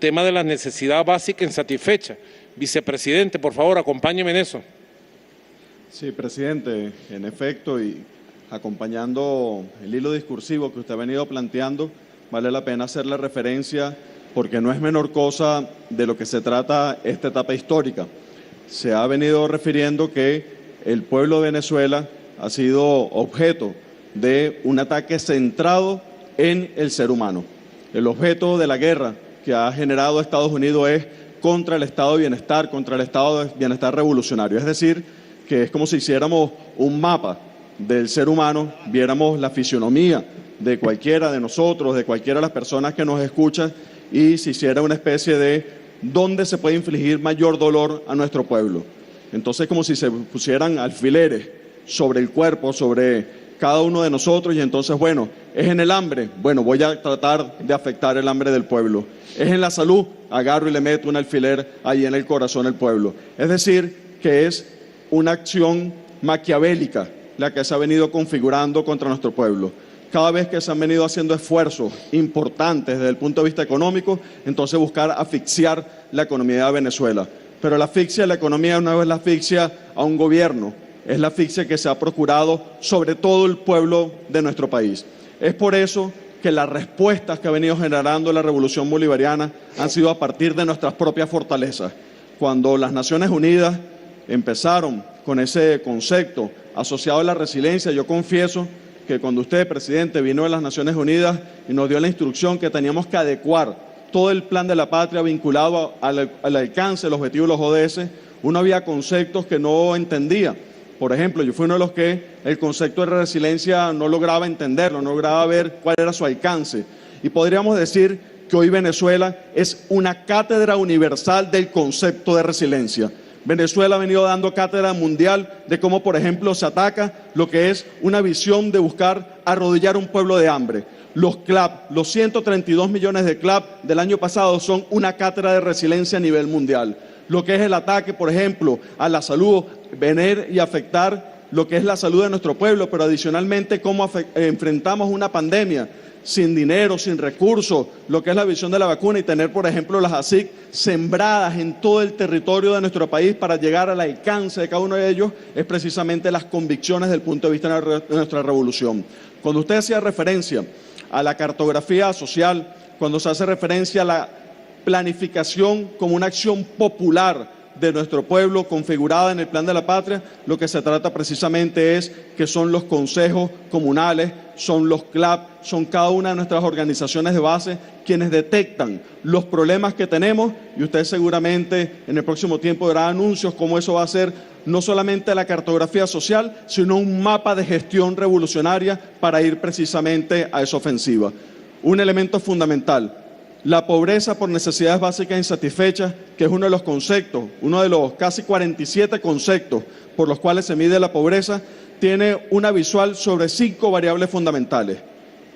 tema de la necesidad básica insatisfecha. Vicepresidente, por favor, acompáñeme en eso. Sí, presidente, en efecto, y acompañando el hilo discursivo que usted ha venido planteando, vale la pena hacerle referencia porque no es menor cosa de lo que se trata esta etapa histórica. Se ha venido refiriendo que el pueblo de Venezuela ha sido objeto de un ataque centrado en el ser humano. El objeto de la guerra que ha generado Estados Unidos es contra el estado de bienestar, contra el estado de bienestar revolucionario. Es decir, que es como si hiciéramos un mapa del ser humano, viéramos la fisionomía de cualquiera de nosotros, de cualquiera de las personas que nos escuchan, y se hiciera una especie de dónde se puede infligir mayor dolor a nuestro pueblo. Entonces, como si se pusieran alfileres sobre el cuerpo, sobre cada uno de nosotros, y entonces, bueno, es en el hambre, bueno, voy a tratar de afectar el hambre del pueblo. Es en la salud, agarro y le meto un alfiler ahí en el corazón del pueblo. Es decir, que es una acción maquiavélica la que se ha venido configurando contra nuestro pueblo. Cada vez que se han venido haciendo esfuerzos importantes desde el punto de vista económico, entonces buscar asfixiar la economía de Venezuela. Pero la asfixia de la economía no es la asfixia a un gobierno, es la asfixia que se ha procurado sobre todo el pueblo de nuestro país. Es por eso que las respuestas que ha venido generando la revolución bolivariana han sido a partir de nuestras propias fortalezas. Cuando las Naciones Unidas empezaron con ese concepto asociado a la resiliencia, yo confieso que cuando usted, presidente, vino de las Naciones Unidas y nos dio la instrucción que teníamos que adecuar todo el plan de la patria vinculado al alcance, el objetivo de los ODS, uno había conceptos que no entendía. Por ejemplo, yo fui uno de los que el concepto de resiliencia no lograba entenderlo, no lograba ver cuál era su alcance. Y podríamos decir que hoy Venezuela es una cátedra universal del concepto de resiliencia. Venezuela ha venido dando cátedra mundial de cómo, por ejemplo, se ataca lo que es una visión de buscar arrodillar un pueblo de hambre. Los CLAP, los 132 millones de CLAP del año pasado son una cátedra de resiliencia a nivel mundial. Lo que es el ataque, por ejemplo, a la salud, venir y afectar lo que es la salud de nuestro pueblo, pero adicionalmente cómo enfrentamos una pandemia sin dinero, sin recursos, lo que es la visión de la vacuna y tener, por ejemplo, las ASIC sembradas en todo el territorio de nuestro país para llegar al alcance de cada uno de ellos, es precisamente las convicciones desde el punto de vista de nuestra revolución. Cuando usted hacía referencia a la cartografía social, cuando se hace referencia a la planificación como una acción popular de nuestro pueblo configurada en el Plan de la Patria, lo que se trata precisamente es que son los consejos comunales, son los CLAP, son cada una de nuestras organizaciones de base quienes detectan los problemas que tenemos, y usted seguramente en el próximo tiempo verá anuncios como eso va a ser no solamente la cartografía social, sino un mapa de gestión revolucionaria para ir precisamente a esa ofensiva. Un elemento fundamental: la pobreza por necesidades básicas insatisfechas, que es uno de los conceptos, uno de los casi 47 conceptos por los cuales se mide la pobreza, tiene una visual sobre 5 variables fundamentales.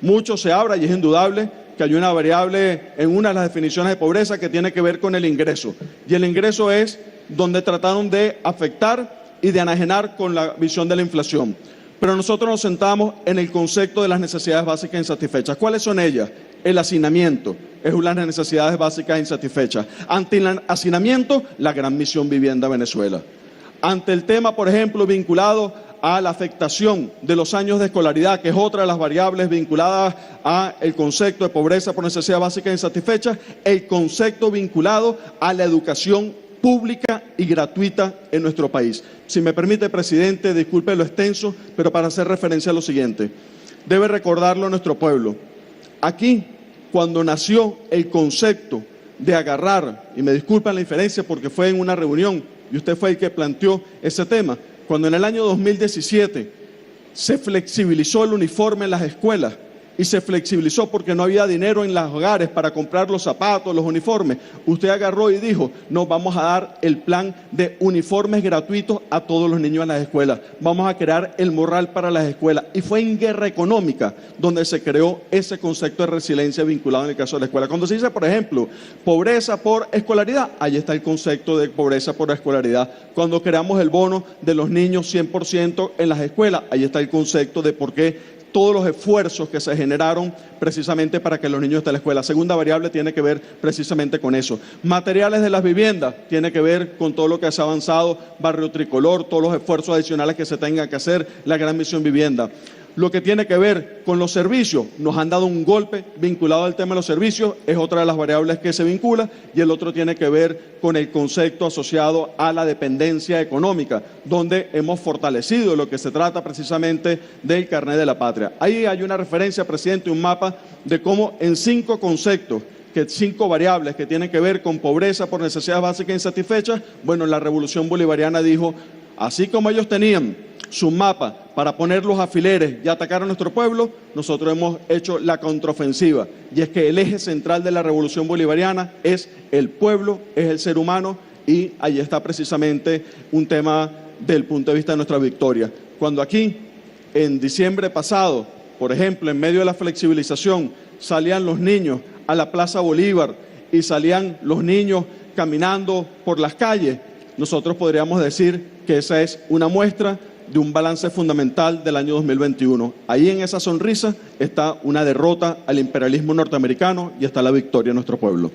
Mucho se habla y es indudable que hay una variable en una de las definiciones de pobreza que tiene que ver con el ingreso. Y el ingreso es donde trataron de afectar y de enajenar con la visión de la inflación. Pero nosotros nos sentamos en el concepto de las necesidades básicas insatisfechas. ¿Cuáles son ellas? El hacinamiento es una de las necesidades básicas insatisfechas. Ante el hacinamiento, la gran misión Vivienda Venezuela. Ante el tema, por ejemplo, vinculado a la afectación de los años de escolaridad, que es otra de las variables vinculadas al concepto de pobreza por necesidades básicas insatisfechas, el concepto vinculado a la educación pública y gratuita en nuestro país. Si me permite, presidente, disculpe lo extenso, pero para hacer referencia a lo siguiente, debe recordarlo nuestro pueblo. Aquí, cuando nació el concepto de agarrar, y me disculpan la diferencia porque fue en una reunión y usted fue el que planteó ese tema, cuando en el año 2017 se flexibilizó el uniforme en las escuelas, y se flexibilizó porque no había dinero en los hogares para comprar los zapatos, los uniformes, usted agarró y dijo: no, vamos a dar el plan de uniformes gratuitos a todos los niños en las escuelas, vamos a crear el morral para las escuelas. Y fue en guerra económica donde se creó ese concepto de resiliencia vinculado en el caso de la escuela. Cuando se dice, por ejemplo, pobreza por escolaridad, ahí está el concepto de pobreza por escolaridad. Cuando creamos el bono de los niños 100% en las escuelas, ahí está el concepto de por qué todos los esfuerzos que se generaron precisamente para que los niños estén en la escuela. Segunda variable tiene que ver precisamente con eso. Materiales de las viviendas, tiene que ver con todo lo que se ha avanzado, Barrio Tricolor, todos los esfuerzos adicionales que se tengan que hacer, la Gran Misión Vivienda. Lo que tiene que ver con los servicios, nos han dado un golpe vinculado al tema de los servicios, es otra de las variables que se vincula, y el otro tiene que ver con el concepto asociado a la dependencia económica, donde hemos fortalecido lo que se trata precisamente del carnet de la patria. Ahí hay una referencia, presidente, un mapa de cómo en 5 conceptos, 5 variables que tienen que ver con pobreza por necesidades básicas insatisfechas, bueno, la Revolución Bolivariana dijo, así como ellos tenían su mapa para poner los alfileres y atacar a nuestro pueblo, nosotros hemos hecho la contraofensiva. Y es que el eje central de la Revolución Bolivariana es el pueblo, es el ser humano, y ahí está precisamente un tema del punto de vista de nuestra victoria. Cuando aquí, en diciembre pasado, por ejemplo, en medio de la flexibilización, salían los niños a la Plaza Bolívar y salían los niños caminando por las calles, nosotros podríamos decir que esa es una muestra de un balance fundamental del año 2021. Ahí en esa sonrisa está una derrota al imperialismo norteamericano y está la victoria de nuestro pueblo.